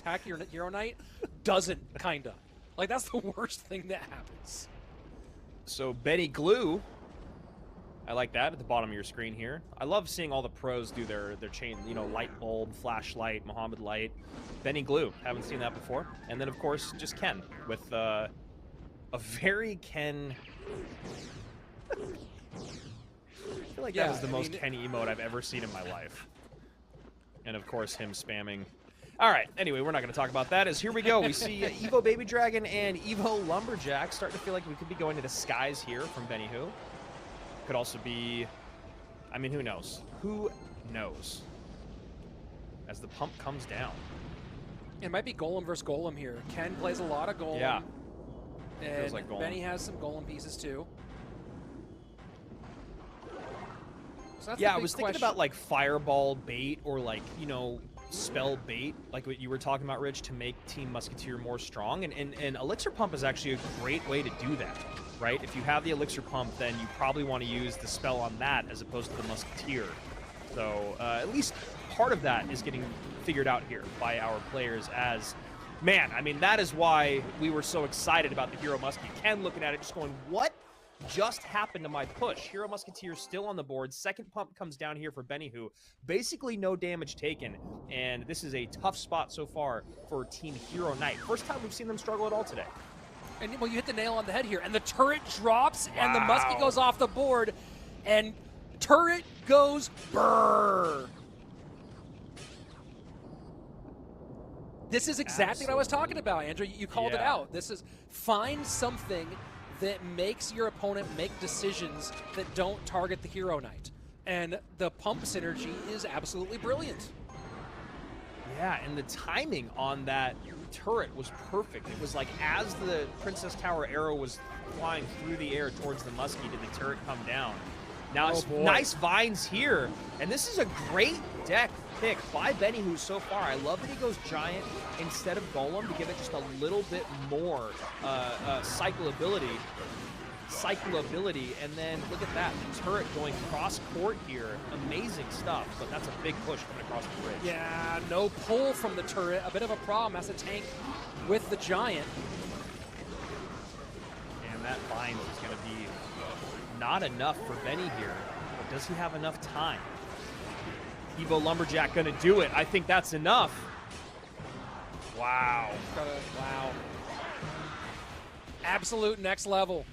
attack your Hero Knight doesn't, kinda. Like, that's the worst thing that happens. So Benny Glue, I like that at the bottom of your screen here. I love seeing all the pros do their chain, you know, light bulb, flashlight, Muhammad Light. Benny Glue, haven't seen that before. And then, of course, just Ken with a very Ken... I feel like that was the most Ken emote I've ever seen in my life. And, of course, him spamming. All right, anyway, we're not going to talk about that. As here we go. We see Evo Baby Dragon and Evo Lumberjack starting to feel like we could be going to the skies here from Beniju. Could also be, I mean, who knows? Who knows? As the pump comes down. It might be Golem versus Golem here. Ken plays a lot of Golem. Yeah. And feels like Golem. Benny has some Golem pieces too. So that's yeah, I was thinking about like Fireball bait or like, you know, spell bait, like what you were talking about, Rich, to make Team Musketeer more strong. And Elixir Pump is actually a great way to do that, right? If you have the Elixir Pump, then you probably want to use the spell on that as opposed to the Musketeer. So at least part of that is getting figured out here by our players as, man, I mean, that is why we were so excited about the Hero Muskie. Ken looking at it just going, what just happened to my push? Hero Musketeer still on the board. Second pump comes down here for Beniju. Basically no damage taken, and this is a tough spot so far for Team Hero Knight. First time we've seen them struggle at all today. And well, you hit the nail on the head here, and the turret drops, and the Muskie goes off the board, and turret goes brrr. This is exactly what I was talking about, Andrew. You called it out. This is find something that makes your opponent make decisions that don't target the Hero Knight. And the pump synergy is absolutely brilliant. Yeah, and the timing on that turret was perfect. It was like as the Princess Tower arrow was flying through the air towards the Muskie, did the turret come down. Now, it's nice vines here, and this is a great deck pick by Beniju so far. I love that he goes Giant instead of Golem to give it just a little bit more cyclability, and then look at that, the turret going cross-court here. Amazing stuff, but that's a big push coming across the bridge. Yeah, no pull from the turret, a bit of a problem, has to tank with the Giant. And that Vines is going to be not enough for Benny here, but does he have enough time? Evo Lumberjack going to do it. I think that's enough. Wow. Wow. Absolute next level.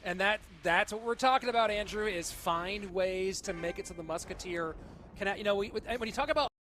And that's what we're talking about, Andrew, is find ways to make it so the Musketeer can, you know, when you talk about